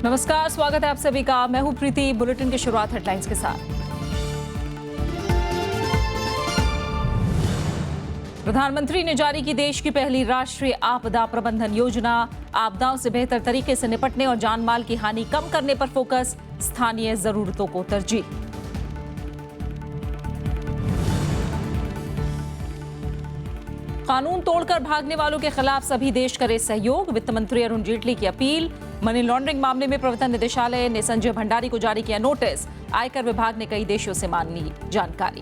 नमस्कार, स्वागत है आप सभी का। मैं हूं प्रीति। बुलेटिन की शुरुआत हेडलाइंस के साथ। प्रधानमंत्री ने जारी की देश की पहली राष्ट्रीय आपदा प्रबंधन योजना। आपदाओं से बेहतर तरीके से निपटने और जानमाल की हानि कम करने पर फोकस, स्थानीय जरूरतों को तरजीह। कानून तोड़कर भागने वालों के खिलाफ सभी देश करे सहयोग, वित्त मंत्री अरुण जेटली की अपील। मनी लॉन्ड्रिंग मामले में प्रवर्तन निदेशालय ने संजय भंडारी को जारी किया नोटिस। आयकर विभाग ने कई देशों से मांगी जानकारी।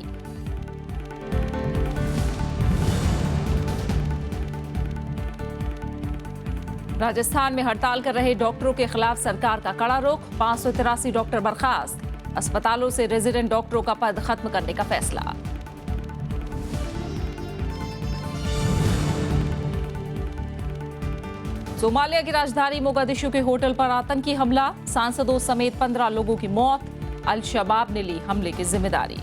राजस्थान में हड़ताल कर रहे डॉक्टरों के खिलाफ सरकार का कड़ा रुख। 583 डॉक्टर बर्खास्त। अस्पतालों से रेजिडेंट डॉक्टरों का पद खत्म करने का फैसला। सोमालिया की राजधानी मोगादिशु के होटल पर आतंकी हमला। सांसदों समेत 15 लोगों की मौत। अल शबाब ने ली हमले की जिम्मेदारी।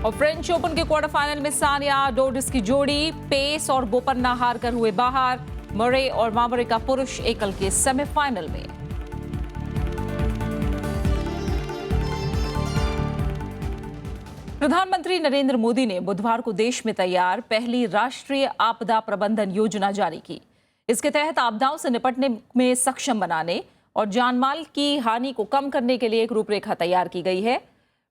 और फ्रेंच ओपन के क्वार्टर फाइनल में सानिया डोडिस की जोड़ी पेस और बोपन्ना हार कर हुए बाहर। मरे और मामरे का पुरुष एकल के सेमीफाइनल में। प्रधानमंत्री नरेंद्र मोदी ने बुधवार को देश में तैयार पहली राष्ट्रीय आपदा प्रबंधन योजना जारी की। इसके तहत आपदाओं से निपटने में सक्षम बनाने और जानमाल की हानि को कम करने के लिए एक रूपरेखा तैयार की गई है।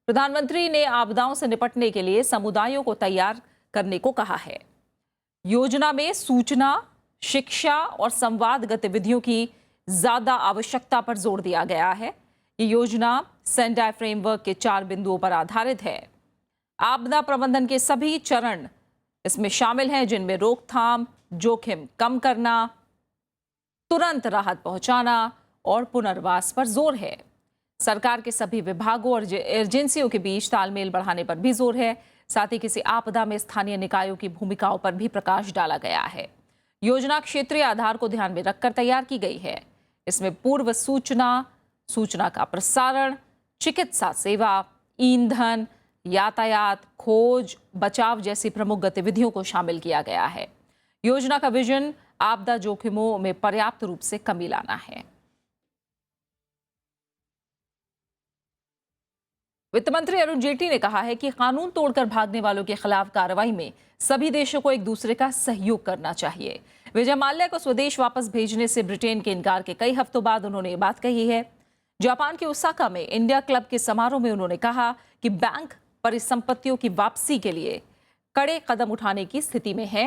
प्रधानमंत्री ने आपदाओं से निपटने के लिए समुदायों को तैयार करने को कहा है। योजना में सूचना, शिक्षा और संवाद गतिविधियों की ज्यादा आवश्यकता पर जोर दिया गया है। ये योजना सेंडाई फ्रेमवर्क के 4 बिंदुओं पर आधारित है। आपदा प्रबंधन के सभी चरण इसमें शामिल हैं, जिनमें रोकथाम, जोखिम कम करना, तुरंत राहत पहुंचाना और पुनर्वास पर जोर है। सरकार के सभी विभागों और एजेंसियों के बीच तालमेल बढ़ाने पर भी जोर है। साथ ही किसी आपदा में स्थानीय निकायों की भूमिकाओं पर भी प्रकाश डाला गया है। योजना क्षेत्रीय आधार को ध्यान में रखकर तैयार की गई है। इसमें पूर्व सूचना, सूचना का प्रसारण, चिकित्सा सेवा, ईंधन, यातायात, खोज, बचाव जैसी प्रमुख गतिविधियों को शामिल किया गया है। योजना का विजन आपदा जोखिमों में पर्याप्त रूप से कमी लाना है। वित्त मंत्री अरुण जेटली ने कहा है कि कानून तोड़कर भागने वालों के खिलाफ कार्रवाई में सभी देशों को एक दूसरे का सहयोग करना चाहिए। विजय माल्या को स्वदेश वापस भेजने से ब्रिटेन के इनकार के कई हफ्तों बाद उन्होंने ये बात कही है। जापान के ओसाका में इंडिया क्लब के समारोह में उन्होंने कहा कि बैंक परिसंपत्तियों की वापसी के लिए कड़े कदम उठाने की स्थिति में है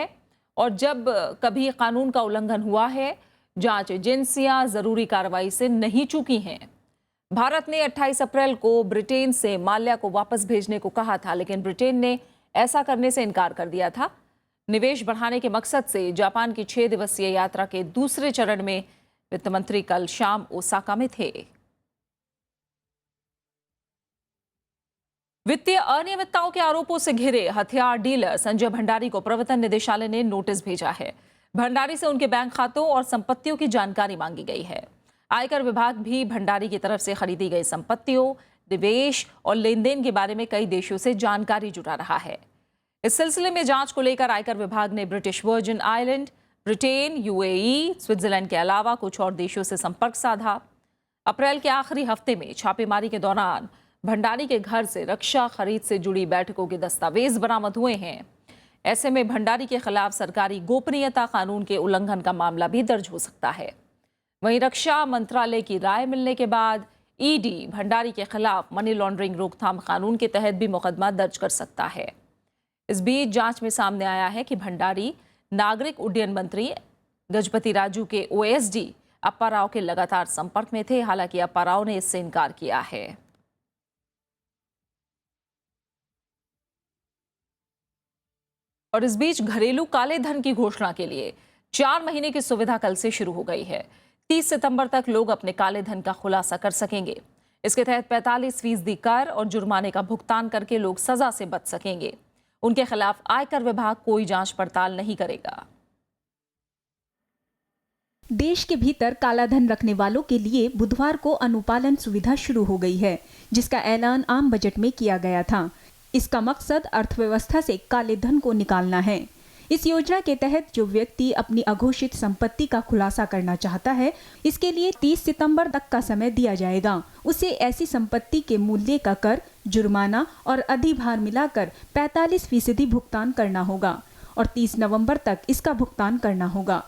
और जब कभी कानून का उल्लंघन हुआ है, जांच एजेंसियां जरूरी कार्रवाई से नहीं चूकी हैं। भारत ने 28 अप्रैल को ब्रिटेन से माल्या को वापस भेजने को कहा था, लेकिन ब्रिटेन ने ऐसा करने से इनकार कर दिया था। निवेश बढ़ाने के मकसद से जापान की 6 दिवसीय यात्रा के दूसरे चरण में वित्त मंत्री कल शाम ओसाका में थे। वित्तीय अनियमितताओं के आरोपों से घिरे हथियार डीलर संजय भंडारी को प्रवर्तन निदेशालय ने नोटिस भेजा है। भंडारी से उनके बैंक खातों और संपत्तियों की जानकारी मांगी गई है। आयकर विभाग भी भंडारी की तरफ से खरीदी गई संपत्तियों, निवेश और लेनदेन के बारे में कई देशों से जानकारी जुटा रहा है। इस सिलसिले में जांच को लेकर आयकर विभाग ने British virgin island, Britain, UAE, Switzerland के अलावा कुछ और देशों से संपर्क साधा। अप्रैल के आखिरी हफ्ते में छापेमारी के दौरान भंडारी के घर से रक्षा खरीद से जुड़ी बैठकों के दस्तावेज बरामद हुए हैं। ऐसे में भंडारी के खिलाफ सरकारी गोपनीयता कानून के उल्लंघन का मामला भी दर्ज हो सकता है। वहीं रक्षा मंत्रालय की राय मिलने के बाद ईडी भंडारी के खिलाफ मनी लॉन्ड्रिंग रोकथाम कानून के तहत भी मुकदमा दर्ज कर सकता है। इस बीच जांच में सामने आया है कि भंडारी नागरिक उड्डयन मंत्री गजपति राजू के ओएसडी अप्पा राव के लगातार संपर्क में थे। हालांकि अप्पा राव ने इससे इनकार किया है। और इस बीच घरेलू काले धन की घोषणा के लिए 4 महीने की सुविधा कल से शुरू हो गई है। 30 सितंबर तक लोग अपने काले धन का खुलासा कर सकेंगे। इसके तहत 45% कर और जुर्माने का भुगतान करके लोग सजा से बच सकेंगे। उनके खिलाफ आयकर विभाग कोई जांच पड़ताल नहीं करेगा। देश के भीतर काला धन रखने वालों के लिए बुधवार को अनुपालन सुविधा शुरू हो गई है, जिसका ऐलान आम बजट में किया गया था। इसका मकसद अर्थव्यवस्था से काले धन को निकालना है। इस योजना के तहत जो व्यक्ति अपनी अघोषित संपत्ति का खुलासा करना चाहता है, इसके लिए 30 सितंबर तक का समय दिया जाएगा। उसे ऐसी संपत्ति के मूल्य का कर, जुर्माना और अधिभार मिलाकर 45% भुगतान करना होगा और 30 नवंबर तक इसका भुगतान करना होगा।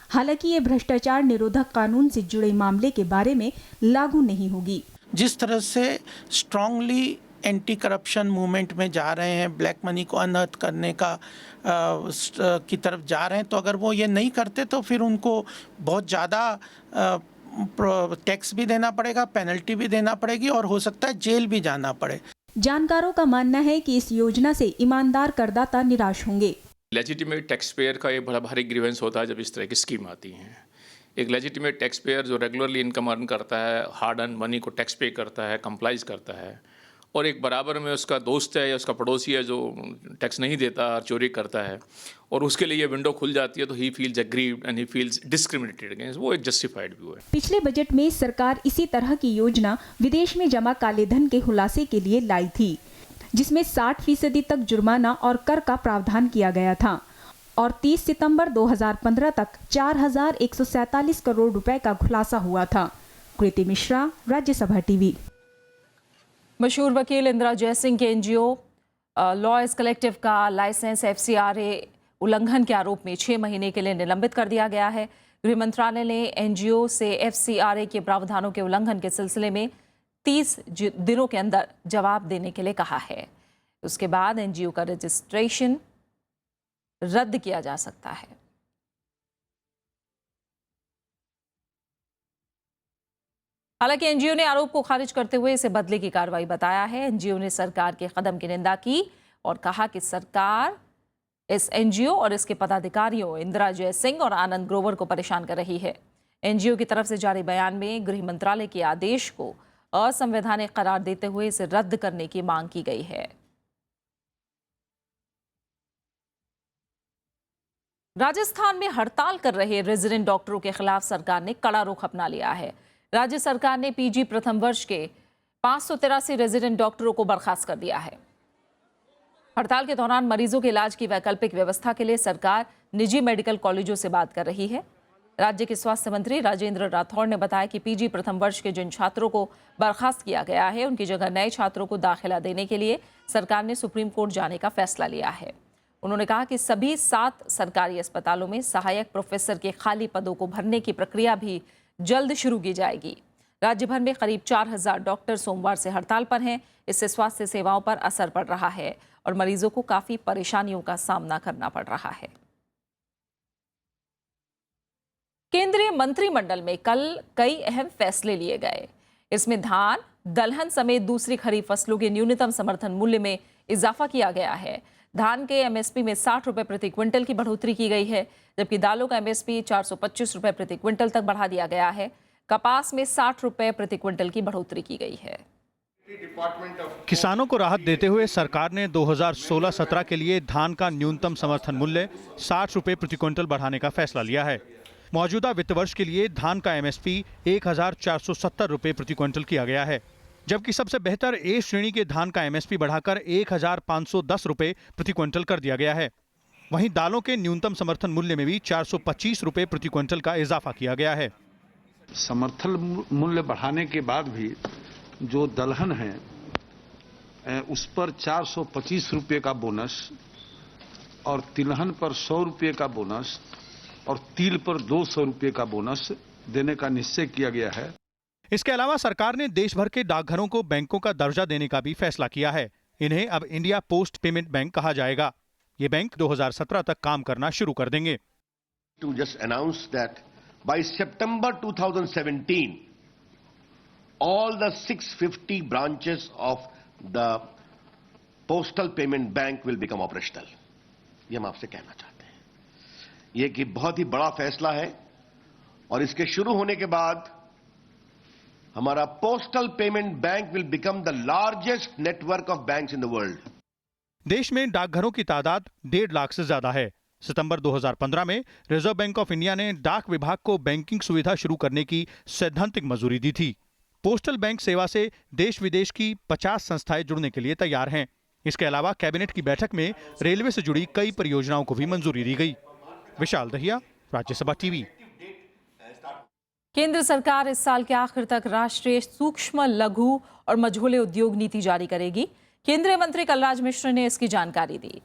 हालांकि ये भ्रष्टाचार निरोधक कानून से जुड़े मामले के बारे में लागू नहीं होगी। जिस तरह से स्ट्रांगली एंटी करप्शन मूवमेंट में जा रहे हैं, ब्लैक मनी को अनर्थ करने का की तरफ जा रहे हैं, तो अगर वो ये नहीं करते तो फिर उनको बहुत ज़्यादा टैक्स भी देना पड़ेगा, पेनल्टी भी देना पड़ेगी और हो सकता है जेल भी जाना पड़े। जानकारों का मानना है कि इस योजना से ईमानदार करदाता निराश होंगे। लेजिटिमेट टैक्स पेयर का एक बड़ा भारी ग्रीवेंस होता है जब इस तरह की स्कीम आती है। एक लेजिटिमेट टैक्स पेयर जो रेगुलरली इनकम अर्न करता है, हार्ड अर्न मनी को टैक्स पे करता है, कंप्लाइज करता है, और एक बराबर में उसका दोस्त है या उसका पड़ोसी है जो टैक्स नहीं देता, चोरी करता है, और उसके लिए ये विंडो खुल जाती है, तो he feels aggrieved and he feels discriminated against. वो एक जस्टिफाइड व्यू है। पिछले बजट में सरकार इसी तरह की योजना विदेश में जमा काले धन के खुलासे के लिए लाई थी, जिसमें 60% तक जुर्माना और कर का प्रावधान किया गया था और 30 सितंबर 2015 तक 4147 करोड़ रुपए का खुलासा हुआ था। कृति मिश्रा, राज्यसभा टीवी। मशहूर वकील इंदिरा जयसिंह के एनजीओ लॉयर्स कलेक्टिव का लाइसेंस FCRA उल्लंघन के आरोप में 6 महीने के लिए निलंबित कर दिया गया है। गृह मंत्रालय ने एनजीओ से FCRA के प्रावधानों के उल्लंघन के सिलसिले में 30 दिनों के अंदर जवाब देने के लिए कहा है। उसके बाद एनजीओ का रजिस्ट्रेशन रद्द किया जा सकता है। हालांकि एनजीओ ने आरोप को खारिज करते हुए इसे बदले की कार्रवाई बताया है। एनजीओ ने सरकार के कदम की निंदा की और कहा कि सरकार इस एनजीओ और इसके पदाधिकारियों इंदिरा जयसिंह और आनंद ग्रोवर को परेशान कर रही है। एनजीओ की तरफ से जारी बयान में गृह मंत्रालय के आदेश को असंवैधानिक करार देते हुए इसे रद्द करने की मांग की गई है। राजस्थान में हड़ताल कर रहे रेजिडेंट डॉक्टरों के खिलाफ सरकार ने कड़ा रुख अपना लिया है। राज्य सरकार ने पीजी प्रथम वर्ष के 583 रेजिडेंट डॉक्टरों को बर्खास्त कर दिया है। हड़ताल के दौरान मरीजों के इलाज की वैकल्पिक व्यवस्था के लिए सरकार निजी मेडिकल कॉलेजों से बात कर रही है। राज्य के स्वास्थ्य मंत्री राजेंद्र राठौड़ ने बताया कि पीजी प्रथम वर्ष के जिन छात्रों को बर्खास्त किया गया है, उनकी जगह नए छात्रों को दाखिला देने के लिए सरकार ने सुप्रीम कोर्ट जाने का फैसला लिया है। उन्होंने कहा कि सभी 7 सरकारी अस्पतालों में सहायक प्रोफेसर के खाली पदों को भरने की प्रक्रिया भी जल्द शुरू की जाएगी। राज्य भर में करीब 4000 डॉक्टर सोमवार से हड़ताल पर हैं। इससे स्वास्थ्य सेवाओं पर असर पड़ रहा है और मरीजों को काफी परेशानियों का सामना करना पड़ रहा है। केंद्रीय मंत्रिमंडल में कल कई अहम फैसले लिए गए। इसमें धान, दलहन समेत दूसरी खरीफ फसलों के न्यूनतम समर्थन मूल्य में इजाफा किया गया है। धान के MSP में 60 रुपए प्रति क्विंटल की बढ़ोतरी की गई है, जबकि दालों का MSP 425 रुपए प्रति क्विंटल तक बढ़ा दिया गया है। कपास में 60 रुपए प्रति क्विंटल की बढ़ोतरी की गई है। किसानों को राहत देते हुए सरकार ने 2016-17 के लिए धान का न्यूनतम समर्थन मूल्य 60 रुपए प्रति क्विंटल बढ़ाने का फैसला लिया है। मौजूदा वित्त वर्ष के लिए धान का MSP 1470 रुपए प्रति क्विंटल किया गया है, जबकि सबसे बेहतर ए श्रेणी के धान का MSP बढ़ाकर 1510 रुपए प्रति क्विंटल कर दिया गया है। वहीं दालों के न्यूनतम समर्थन मूल्य में भी 425 रुपए प्रति क्विंटल का इजाफा किया गया है। समर्थन मूल्य बढ़ाने के बाद भी जो दलहन है उस पर 425 रुपए का बोनस और तिलहन पर 100 रुपए का बोनस और तिल पर 200 रुपए का बोनस देने का निश्चय किया गया है। इसके अलावा सरकार ने देश भर के डाकघरों को बैंकों का दर्जा देने का भी फैसला किया है। इन्हें अब इंडिया पोस्ट पेमेंट बैंक कहा जाएगा। ये बैंक 2017 तक काम करना शुरू कर देंगे। To just announce that by September 2017, all the 650 branches of the Postal Payment Bank will become operational. ये हम आपसे कहना चाहते हैं। ये कि बहुत ही बड़ा फैसला है और इसके शुरू होने के बाद हमारा postal payment bank will become the largest network of banks in the world. देश में डाकघरों की तादाद 1.5 लाख से ज्यादा है। सितंबर 2015 में रिजर्व बैंक ऑफ इंडिया ने डाक विभाग को बैंकिंग सुविधा शुरू करने की सैद्धांतिक मंजूरी दी थी। पोस्टल बैंक सेवा से देश विदेश की 50 संस्थाएं जुड़ने के लिए तैयार हैं। इसके अलावा कैबिनेट की बैठक में रेलवे से जुड़ी कई परियोजनाओं को भी मंजूरी दी गई। विशाल दहिया, राज्यसभा टीवी। केंद्र सरकार इस साल के आखिर तक राष्ट्रीय सूक्ष्म, लघु और मझोले उद्योग नीति जारी करेगी। केंद्रीय मंत्री कलराज मिश्र ने इसकी जानकारी दी।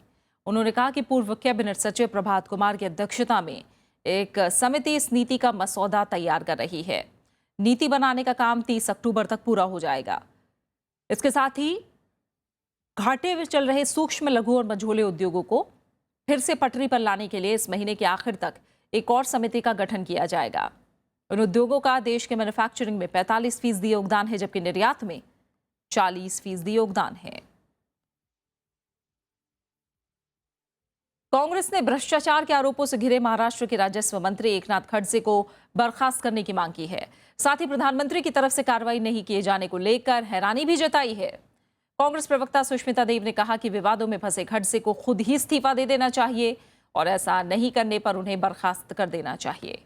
उन्होंने कहा कि पूर्व कैबिनेट सचिव प्रभात कुमार की अध्यक्षता में एक समिति इस नीति का मसौदा तैयार कर रही है। नीति बनाने का काम 30 अक्टूबर तक पूरा हो जाएगा। इसके साथ ही घाटे में चल रहे सूक्ष्म, लघु और मझोले उद्योगों को फिर से पटरी पर लाने के लिए इस महीने के आखिर तक एक और समिति का गठन किया जाएगा। उन उद्योगों का देश के मैन्युफैक्चरिंग में 45% योगदान है, जबकि निर्यात में 40% योगदान है। कांग्रेस ने भ्रष्टाचार के आरोपों से घिरे महाराष्ट्र के राजस्व मंत्री एकनाथ खड़से को बर्खास्त करने की मांग की है। साथ ही प्रधानमंत्री की तरफ से कार्रवाई नहीं किए जाने को लेकर हैरानी भी जताई है। कांग्रेस प्रवक्ता सुष्मिता देव ने कहा कि विवादों में फंसे खड़से को खुद ही इस्तीफा दे देना चाहिए और ऐसा नहीं करने पर उन्हें बर्खास्त कर देना चाहिए।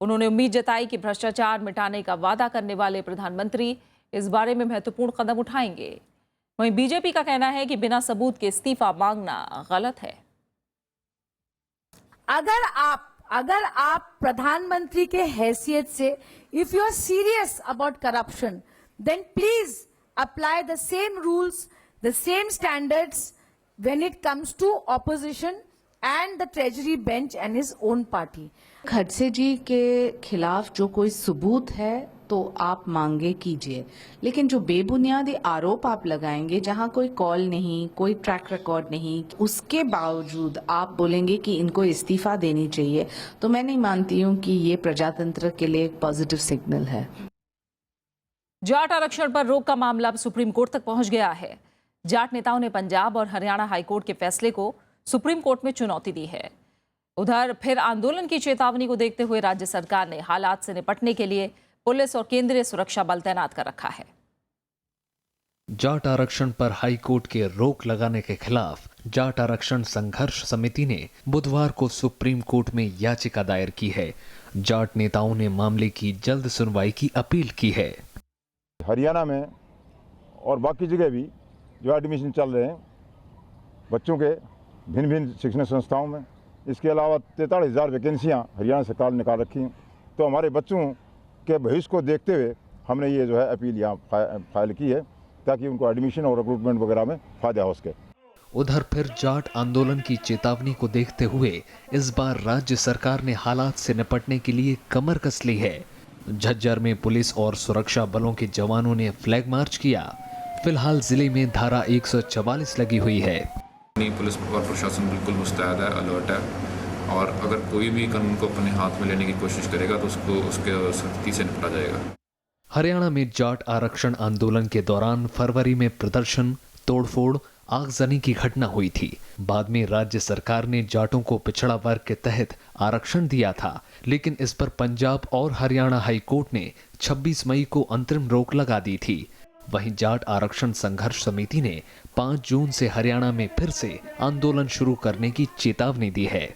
उन्होंने उम्मीद जताई कि भ्रष्टाचार मिटाने का वादा करने वाले प्रधानमंत्री इस बारे में महत्वपूर्ण कदम उठाएंगे। वहीं बीजेपी का कहना है कि बिना सबूत के इस्तीफा मांगना गलत है। अगर आप प्रधानमंत्री के हैसियत से if you are serious about corruption then please apply the same rules, the same standards when it comes to opposition and the treasury bench and his own party. Khadse ji के खिलाफ जो कोई सबूत है तो आप मांगे कीजिए, लेकिन जो बेबुनियादी आरोप आप लगाएंगे, जहां कोई कॉल नहीं, कोई ट्रैक रिकॉर्ड नहीं, उसके बावजूद आप बोलेंगे कि इनको इस्तीफा देनी चाहिए, तो मैं नहीं मानती हूं कि ये प्रजातंत्र के लिए एक पॉजिटिव सिग्नल है। जाट आरक्षण पर रोक का मामला अब सुप्रीम कोर्ट तक पहुंच गया है। जाट नेताओं ने पंजाब और हरियाणा हाईकोर्ट के फैसले को सुप्रीम कोर्ट में चुनौती दी है। उधर फिर आंदोलन की चेतावनी को देखते हुए राज्य सरकार ने हालात से निपटने के लिए पुलिस और केंद्रीय सुरक्षा बल तैनात कर रखा है। जाट आरक्षण पर हाई कोर्ट के रोक लगाने के खिलाफ जाट आरक्षण संघर्ष समिति ने बुधवार को सुप्रीम कोर्ट में याचिका दायर की है। जाट नेताओं ने मामले की जल्द सुनवाई की अपील की है। हरियाणा में और बाकी जगह भी जो एडमिशन चल रहे हैं बच्चों के भिन्न भिन्न शिक्षण संस्थाओं में, इसके अलावा 43,000 वैकेंसियाँ हरियाणा सरकार ने निकाल रखी हैं। तो हमारे बच्चों के भविष्य को देखते हुए हमने ये जो है अपील यहाँ फाइल की है ताकि उनको एडमिशन और रिक्रूटमेंट वगैरह में फायदा हो सके। उधर फिर जाट आंदोलन की चेतावनी को देखते हुए इस बार राज्य सरकार ने हालात से निपटने के लिए कमर कस ली है। झज्जर में पुलिस और सुरक्षा बलों के जवानों ने फ्लैग मार्च किया। फिलहाल जिले में धारा 144 लगी हुई है। पुलिस और प्रशासन बिल्कुल मुस्तैद है, अलर्ट है, और अगर कोई भी कानून को अपने हाथ में लेने की कोशिश करेगा तो उसके सख्ती से निपटा जाएगा। हरियाणा में जाट आरक्षण आंदोलन के दौरान फरवरी में प्रदर्शन, तोड़फोड़, आगजनी की घटना हुई थी। बाद में राज्य सरकार ने जाटों को पिछड़ा वर्ग के तहत आरक्षण दिया था, लेकिन इस पर पंजाब और हरियाणा हाई कोर्ट ने 26 मई को अंतरिम रोक लगा दी थी। वहीं जाट आरक्षण संघर्ष समिति ने 5 जून से हरियाणा में फिर से आंदोलन शुरू करने की चेतावनी दी है।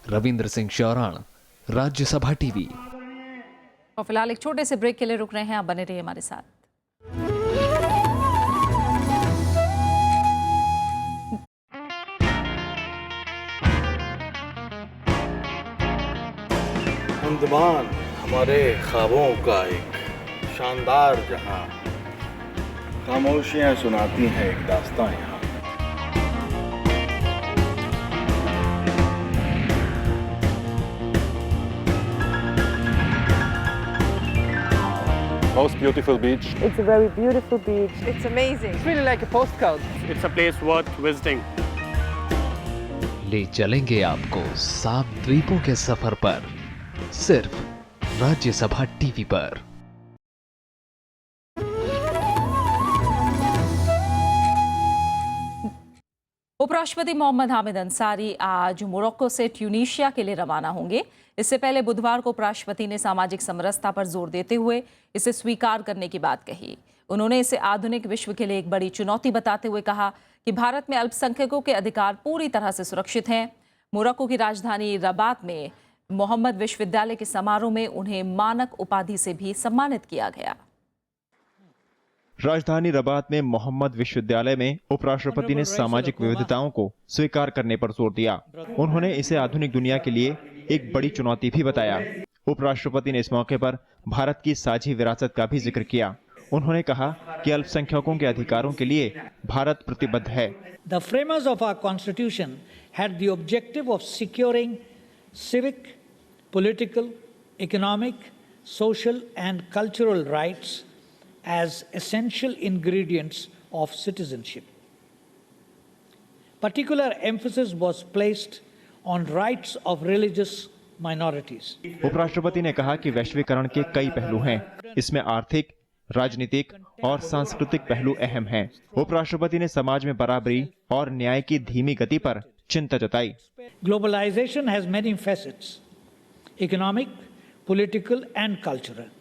रविंद्र सिंह शौराण, राज्यसभा टीवी। और फिलहाल एक छोटे से ब्रेक के लिए रुक रहे हैं, आप बने रहिए हमारे साथ। अंडमान हमारे ख्वाबों का एक शानदार जहां, खामोशियां सुनाती हैं एक दास्तां यहाँ। Most beautiful beach. It's a very beautiful beach. It's amazing. It's really like a postcard. It's a place worth visiting. ले चलेंगे आपको 7 द्वीपों के सफर पर, सिर्फ राज्यसभा टीवी पर। उपराष्ट्रपति मोहम्मद हामिद अंसारी आज मोरक्को से ट्यूनीशिया के लिए रवाना होंगे। इससे पहले बुधवार को उपराष्ट्रपति ने सामाजिक समरसता पर जोर देते हुए इसे स्वीकार करने की बात कही। उन्होंने इसे आधुनिक विश्व के लिए एक बड़ी चुनौती बताते हुए कहा कि भारत में अल्पसंख्यकों के अधिकार पूरी तरह से सुरक्षित हैं। मोरक्को की राजधानी रबात में मोहम्मद विश्वविद्यालय के समारोह में उन्हें मानक उपाधि से भी सम्मानित किया गया। राजधानी रबात में मोहम्मद विश्वविद्यालय में उपराष्ट्रपति ने सामाजिक विविधताओं को स्वीकार करने पर जोर दिया। उन्होंने इसे आधुनिक दुनिया के लिए एक बड़ी चुनौती भी बताया। उपराष्ट्रपति ने इस मौके पर भारत की साझी विरासत का भी जिक्र किया। उन्होंने कहा कि अल्पसंख्यकों के अधिकारों के लिए भारत प्रतिबद्ध है। The framers of our constitution had the objective of securing civic, political, economic, social and cultural rights as essential ingredients of citizenship. Particular emphasis was placed on rights of religious minorities. उपराष्ट्रपति ने कहा कि वैश्वीकरण के कई पहलू हैं। इसमें आर्थिक, राजनीतिक और सांस्कृतिक पहलू अहम हैं। उपराष्ट्रपति ने समाज में बराबरी और न्याय की धीमी गति पर चिंता जताई। Globalization has many facets: economic, political and cultural.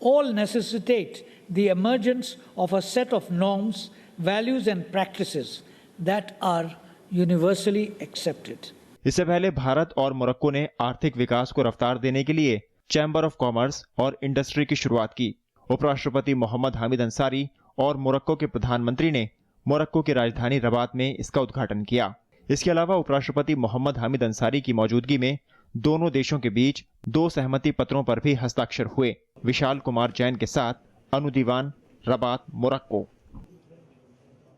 All necessitate the emergence of a set of norms, values and practices that are universally accepted. इससे पहले भारत और मोरक्को ने आर्थिक विकास को रफ्तार देने के लिए चैम्बर ऑफ कॉमर्स और इंडस्ट्री की शुरुआत की। उपराष्ट्रपति मोहम्मद हामिद अंसारी और मोरक्को के प्रधानमंत्री ने मोरक्को की राजधानी रबात में इसका उद्घाटन किया। इसके अलावा उपराष्ट्रपति मोहम्मद हामिद अंसारी की मौजूदगी में दोनों देशों के बीच 2 सहमति पत्रों पर भी हस्ताक्षर हुए। विशाल कुमार जैन के साथ अनु दीवान, रबात, मोरक्को।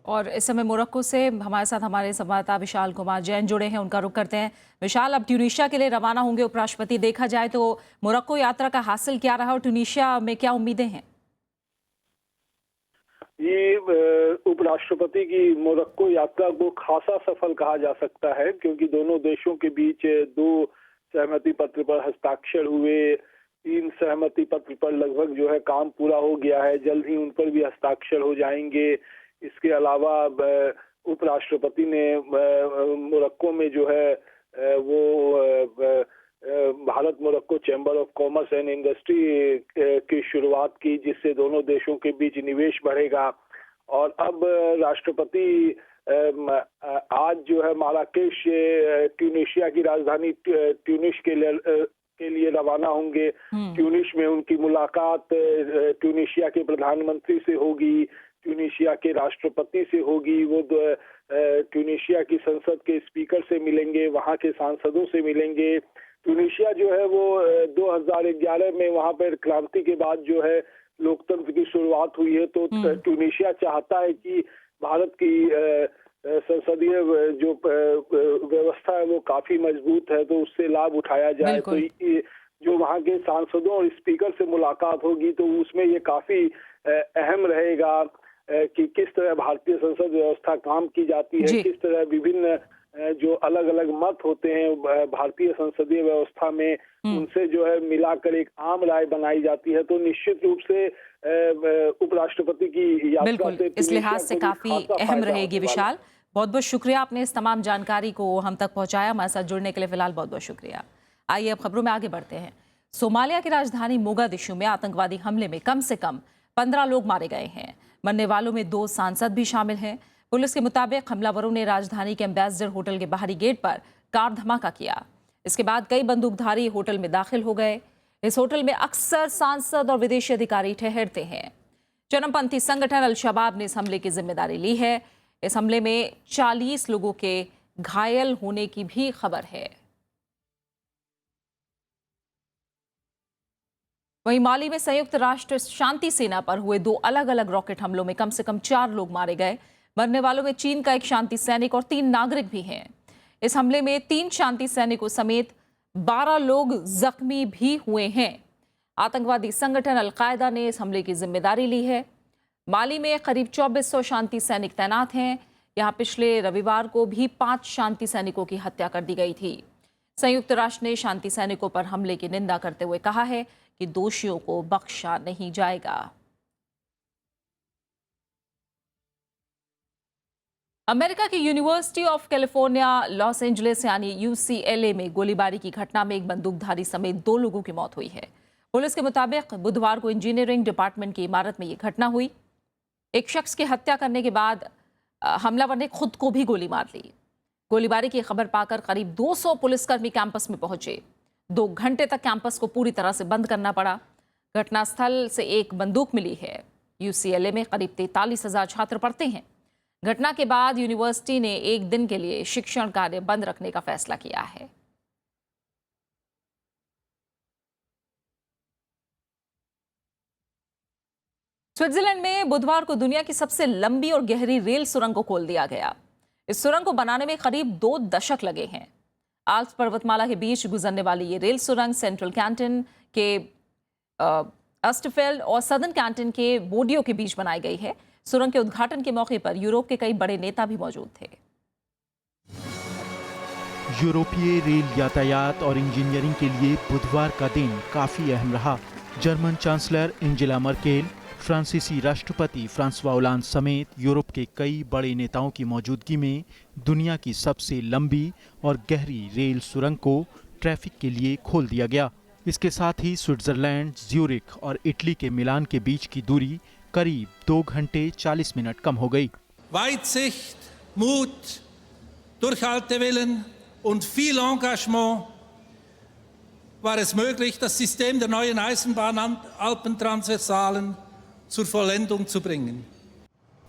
और इस समय मोरक्को से हमारे साथ हमारे संवाददाता विशाल कुमार जैन जुड़े हैं, उनका रुख करते हैं। विशाल, अब ट्यूनीशिया के लिए रवाना होंगे उपराष्ट्रपति। देखा जाए तो मोरक्को यात्रा का हासिल क्या रहा और ट्यूनीशिया में क्या उम्मीदें हैं? ये उपराष्ट्रपति की मोरक्को यात्रा को खासा सफल कहा जा सकता है, क्योंकि दोनों देशों के बीच 2 सहमति पत्र पर हस्ताक्षर हुए। 3 सहमति पत्र पर लगभग जो है काम पूरा हो गया है, जल्द ही उन पर भी हस्ताक्षर हो जाएंगे। इसके अलावा उपराष्ट्रपति ने मोरक्को में जो है वो Bharat Morocco chamber of commerce and industry की शुरुआत की, जिससे दोनों देशों के बीच निवेश बढ़ेगा। और अब राष्ट्रपति आज जो है माराकेश ट्यूनीशिया की राजधानी ट्यूनिस के लिए रवाना होंगे। ट्यूनिस में उनकी मुलाकात ट्यूनीशिया के प्रधानमंत्री से होगी, ट्यूनीशिया के राष्ट्रपति से होगी। वो ट्यूनीशिया की संसद के स्पीकर से मिलेंगे, वहाँ के सांसदों से मिलेंगे। ट्यूनीशिया जो है वो 2011 में वहाँ पर क्रांति के बाद जो है लोकतंत्र की शुरुआत हुई है, तो ट्यूनीशिया चाहता है कि भारत की संसदीय जो व्यवस्था है वो काफी मजबूत है, तो उससे लाभ उठाया जाए। तो जो वहाँ के सांसदों और स्पीकर से मुलाकात होगी तो उसमें ये काफी अहम रहेगा कि किस तरह भारतीय संसद व्यवस्था काम की जाती है, किस तरह विभिन्न जो अलग अलग मत होते हैं भारतीय संसदीय व्यवस्था में, उनसे जो है मिलाकर एक आम राय बनाई जाती है। तो निश्चित रूप से उपराष्ट्रपति की यात्रा से इस लिहाज से काफी अहम रहेगी। विशाल, बहुत बहुत शुक्रिया, आपने इस तमाम जानकारी को हम तक पहुंचाया। हमारे साथ जुड़ने के लिए फिलहाल बहुत बहुत शुक्रिया। आइए अब खबरों में आगे बढ़ते हैं। सोमालिया की राजधानी मोगादिशु में आतंकवादी हमले में कम से कम 15 लोग मारे गए हैं। मरने वालों में 2 सांसद भी शामिल हैं। पुलिस के मुताबिक हमलावरों ने राजधानी के एम्बेसडर होटल के बाहरी गेट पर कार धमाका किया। इसके बाद कई बंदूकधारी होटल में दाखिल हो गए। इस होटल में अक्सर सांसद और विदेशी अधिकारी ठहरते हैं। चरमपंथी संगठन अल-शबाब ने इस हमले की जिम्मेदारी ली है। इस हमले में 40 लोगों के घायल होने की भी खबर है। वहीं माली में संयुक्त राष्ट्र शांति सेना पर हुए 2 अलग अलग रॉकेट हमलों में कम से कम 4 लोग मारे गए। मरने वालों में चीन का एक शांति सैनिक और 3 नागरिक भी हैं। इस हमले में 3 शांति सैनिकों समेत 12 लोग जख्मी भी हुए हैं। आतंकवादी संगठन अल-कायदा ने इस हमले की जिम्मेदारी ली है। माली में करीब 2400 शांति सैनिक तैनात हैं। यहाँ पिछले रविवार को भी 5 शांति सैनिकों की हत्या कर दी गई थी। संयुक्त राष्ट्र ने शांति सैनिकों पर हमले की निंदा करते हुए कहा है कि दोषियों को बख्शा नहीं जाएगा। अमेरिका की university of California Los Angeles यानी UCLA में गोलीबारी की घटना में एक बंदूकधारी समेत 2 लोगों की मौत हुई है। पुलिस के मुताबिक बुधवार को इंजीनियरिंग डिपार्टमेंट की इमारत में ये घटना हुई। एक शख्स की हत्या करने के बाद हमलावर ने खुद को भी गोली मार ली। गोलीबारी की खबर पाकर करीब 200 पुलिसकर्मी कैंपस में पहुंचे। 2 घंटे तक कैंपस को पूरी तरह से बंद करना पड़ा। घटनास्थल से एक बंदूक मिली है। UCLA में करीब 43,000 छात्र पढ़ते हैं। घटना के बाद यूनिवर्सिटी ने एक दिन के लिए शिक्षण कार्य बंद रखने का फैसला किया है। स्विट्जरलैंड में बुधवार को दुनिया की सबसे लंबी और गहरी रेल सुरंग को खोल दिया गया। इस सुरंग को बनाने में करीब 2 दशक लगे हैं। आल्प्स पर्वतमाला के बीच गुजरने वाली ये रेल सुरंग सेंट्रल कैंटन के अस्टफेल्ड और सदर्न कैंटन के बोडियो के बीच बनाई गई है। सुरंग के उद्घाटन के मौके पर यूरोप के कई बड़े नेता भी मौजूद थे। यूरोपीय रेल यातायात और इंजीनियरिंग के लिए बुधवार का दिन काफी अहम रहा। जर्मन चांसलर एंजेला मर्केल, फ्रांसीसी राष्ट्रपति फ्रांसवा ओलांद समेत यूरोप के कई बड़े नेताओं की मौजूदगी में दुनिया की सबसे लंबी और गहरी रेल सुरंग को ट्रैफिक के लिए खोल दिया गया। इसके साथ ही स्विट्जरलैंड, ज्यूरिख और इटली के मिलान के बीच की दूरी करीब 2 घंटे 40 मिनट कम हो गई। Weitsicht, Mut, Durchhaltewillen und viel Engagement war es möglich, das System der neuen Eisenbahn-Alpentransversalen zur Vollendung zu bringen.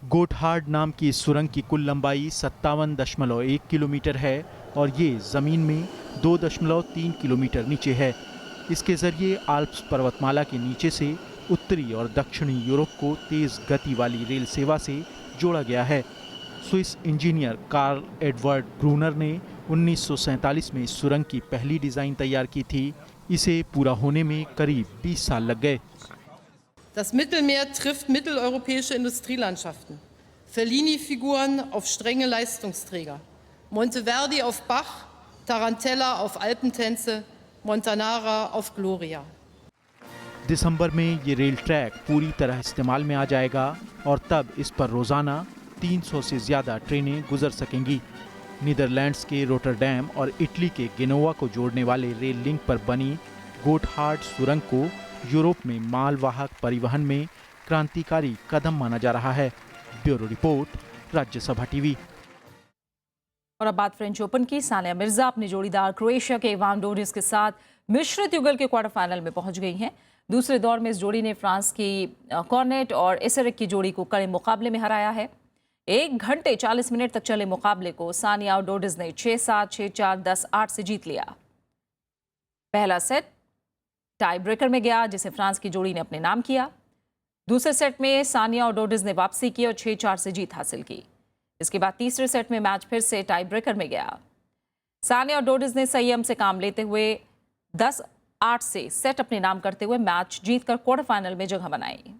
गोटहार्ड नाम की इस सुरंग की कुल लंबाई 57.1 किलोमीटर है और ये जमीन में 2.3 किलोमीटर नीचे है। इसके जरिए आल्प्स पर्वतमाला के नीचे से उत्तरी और दक्षिणी यूरोप को तेज गति वाली रेल सेवा से जोड़ा गया है। Swiss engineer Karl Edward Gruner ने 1947 में इस सुरंग की पहली डिजाइन तैयार की थी। इसे पूरा होने में करीब 20 साल लग गए। Das Mittelmeer trifft mitteleuropäische Industrielandschaften. Fellini-Figuren auf strenge Leistungsträger. Monteverdi auf Bach, Tarantella auf Alpentänze, Montanara auf Gloria. दिसंबर में ये रेल ट्रैक पूरी तरह इस्तेमाल में आ जाएगा और तब इस पर रोजाना 300 से ज्यादा ट्रेनें गुजर सकेंगी। नीदरलैंड्स के रोटरडैम और इटली के गेनोवा को जोड़ने वाले रेल लिंक पर बनी गोटहार्ड सुरंग को यूरोप में मालवाहक परिवहन में क्रांतिकारी कदम माना जा रहा है। Bureau report, Rajya Sabha TV. और अब बात फ्रेंच ओपन की। सानिया मिर्जा अपने जोड़ीदार क्रोएशिया के इवान डोडिस के साथ मिश्रित युगल के क्वार्टर फाइनल में पहुंच गई हैं। दूसरे दौर में इस जोड़ी ने फ्रांस की कॉर्नेट और एसेरिक की जोड़ी को कड़े मुकाबले में हराया है। 1 घंटे 40 मिनट तक चले मुकाबले को सानिया और डोडिस ने 6-7, 6-4, 10-8 से जीत लिया। पहला सेट टाई ब्रेकर में गया, जिसे फ्रांस की जोड़ी ने अपने नाम किया। दूसरे सेट में सानिया और डोडिस ने वापसी की और 6-4 से जीत हासिल की। इसके बाद तीसरे सेट में मैच फिर से टाई ब्रेकर में गया। सानिया और डोडिस ने संयम से काम लेते हुए 10-8 से सेट अपने नाम करते हुए मैच जीतकर क्वार्टर फाइनल में जगह बनाई।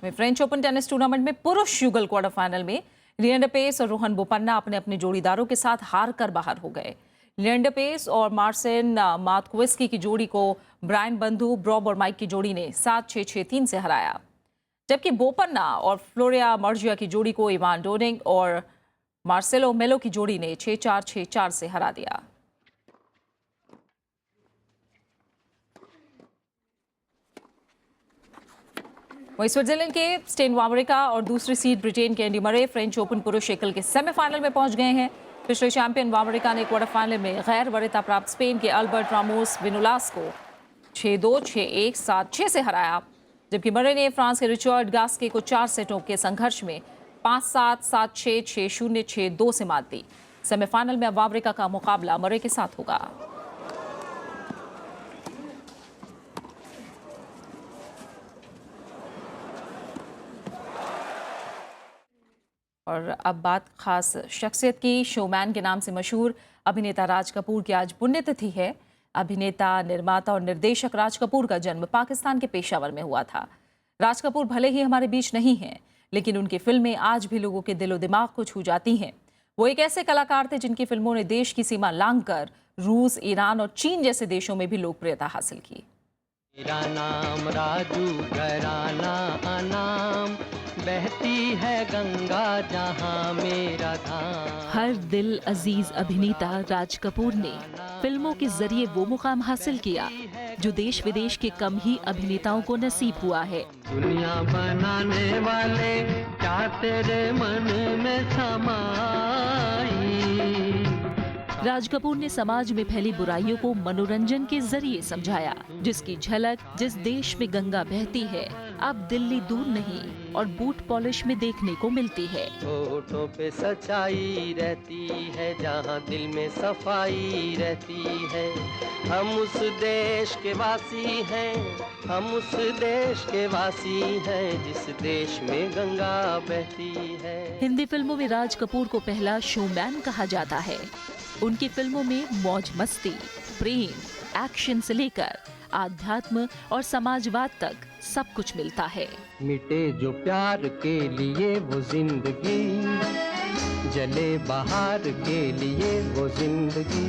फ्रेंच ओपन टेनिस टूर्नामेंट में पुरुष युगल क्वार्टर फाइनल में लिएंडर पेस और रोहन बोपन्ना अपने अपने जोड़ीदारों के साथ हार कर बाहर हो गए। लिएंडर पेस और मार्सिन मातकोवस्की की जोड़ी को ब्रायन बंधु, ब्रॉब और माइक की जोड़ी ने 7-6, 6-3 से हराया, जबकि बोपन्ना और फ्लोरिया मर्जिया की जोड़ी को इवान डोडिग और मार्सेलो मेलो की जोड़ी ने 6-4, 6-4 से हरा दिया। वहीं स्विट्जरलैंड के स्टेन वावरिका और दूसरी सीड ब्रिटेन के एंडी मरे फ्रेंच ओपन पुरुष एकल के सेमीफाइनल में पहुंच गए हैं। पिछले चैंपियन वावरिका ने क्वार्टर फाइनल में गैर वरीयता प्राप्त स्पेन के अल्बर्ट रामोस विनोलास को 6-2, 6-1, 7-6 से हराया, जबकि मरे ने फ्रांस के रिचर्ड गास्के को 4 सेटों के संघर्ष में 5-7, 7-6, 6-0, 6-2 से मात दी। सेमीफाइनल में अब वावरिका का मुकाबला मरे के साथ होगा। और अब बात खास शख्सियत की। शोमैन के नाम से मशहूर अभिनेता राज कपूर की आज पुण्यतिथि है। अभिनेता, निर्माता और निर्देशक राज कपूर का जन्म पाकिस्तान के पेशावर में हुआ था। राज कपूर भले ही हमारे बीच नहीं हैं, लेकिन उनकी फिल्में आज भी लोगों के दिलो दिमाग को छू जाती हैं। वो एक ऐसे कलाकार थे जिनकी फिल्मों ने देश की सीमा लांघकर रूस, ईरान और चीन जैसे देशों में भी लोकप्रियता हासिल की। मेरा नाम राजू, घराना अनाम, बहती है गंगा जहां मेरा धाम। हर दिल अजीज अभिनेता राज कपूर ने फिल्मों के जरिए वो मुकाम हासिल किया जो देश विदेश के कम ही अभिनेताओं को नसीब हुआ है। दुनिया बनाने वाले क्या तेरे मन में समाई, राज कपूर ने समाज में फैली बुराइयों को मनोरंजन के जरिए समझाया, जिसकी झलक जिस देश में गंगा बहती है अब दिल्ली दूर नहीं और बूट पॉलिश में देखने को मिलती है। होठों पे सच्चाई रहती है, जहाँ दिल में सफाई रहती है। हम उस देश के वासी हैं, हम उस देश के वासी हैं, जिस देश में गंगा बहती है। हिंदी फिल्मों में राज कपूर को पहला शोमैन कहा जाता है। उनकी फिल्मों में मौज मस्ती, प्रेम, एक्शन से लेकर आध्यात्म और समाजवाद तक सब कुछ मिलता है। मिटे जो प्यार के लिए वो जिंदगी, जले बहार के लिए वो जिंदगी।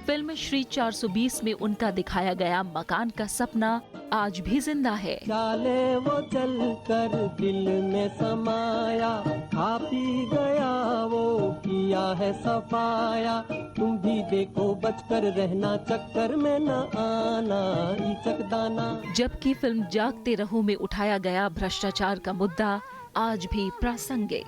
फिल्म श्री 420 में उनका दिखाया गया मकान का सपना आज भी जिंदा है। चाले वो चल कर दिल में समाया, खा पी गया वो किया है सफाया। तुम भी देखो बचकर रहना, चक्कर में न आना इचक दाना। जबकि फिल्म जागते रहो में उठाया गया भ्रष्टाचार का मुद्दा आज भी प्रासंगिक।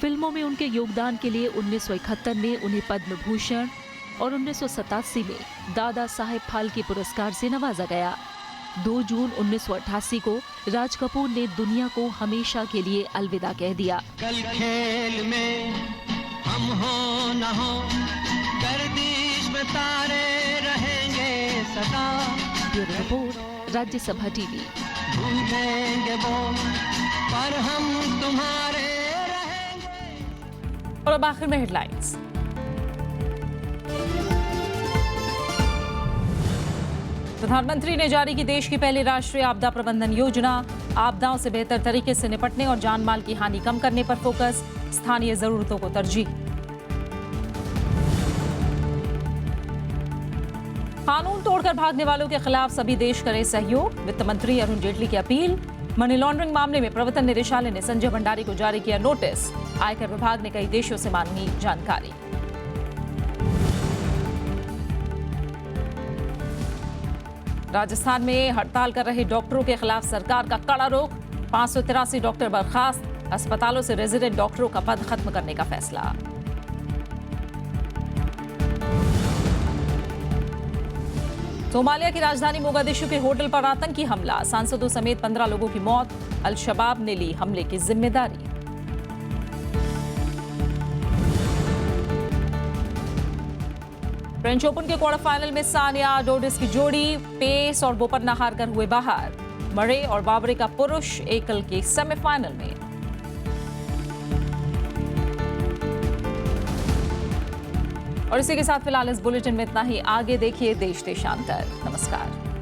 फिल्मों में उनके योगदान के लिए 1971 में उन्हें पद्म भूषण और 1987 में दादा साहेब फाल्के पुरस्कार से नवाजा गया। 2 जून 1988 को राज कपूर ने दुनिया को हमेशा के लिए अलविदा कह दिया। कल खेल में हम हो न हो, गर्दिश में तारे रहेंगे सदा। Bureau report, Rajya Sabha TV. भूलेंगे वो पर हम तुम्हारे। और अब आखिर में हेडलाइंस। प्रधानमंत्री ने जारी की देश की पहली राष्ट्रीय आपदा प्रबंधन योजना। आपदाओं से बेहतर तरीके से निपटने और जान माल की हानि कम करने पर फोकस, स्थानीय जरूरतों को तरजीह। कानून तोड़कर भागने वालों के खिलाफ सभी देश करें सहयोग, वित्त मंत्री अरुण जेटली की अपील। मनी लॉन्ड्रिंग मामले में प्रवर्तन निदेशालय ने संजय भंडारी को जारी किया नोटिस। आयकर विभाग ने कई देशों से मांगी जानकारी। राजस्थान में हड़ताल कर रहे डॉक्टरों के खिलाफ सरकार का कड़ा रुख। 583 डॉक्टर बर्खास्त, अस्पतालों से रेजिडेंट डॉक्टरों का पद खत्म करने का फैसला। सोमालिया की राजधानी मोगादिशु के होटल पर आतंकी हमला, सांसदों समेत 15 लोगों की मौत। अल-शबाब ने ली हमले की जिम्मेदारी। फ्रेंच ओपन के क्वार्टर फाइनल में सानिया डोडिस की जोड़ी पेस और बोपन्ना हारकर हुए बाहर। मरे और बाबरे का पुरुष एकल के सेमीफाइनल में। और इसी के साथ फिलहाल इस बुलेटिन में इतना ही। आगे देखिए देश देशांतर। नमस्कार।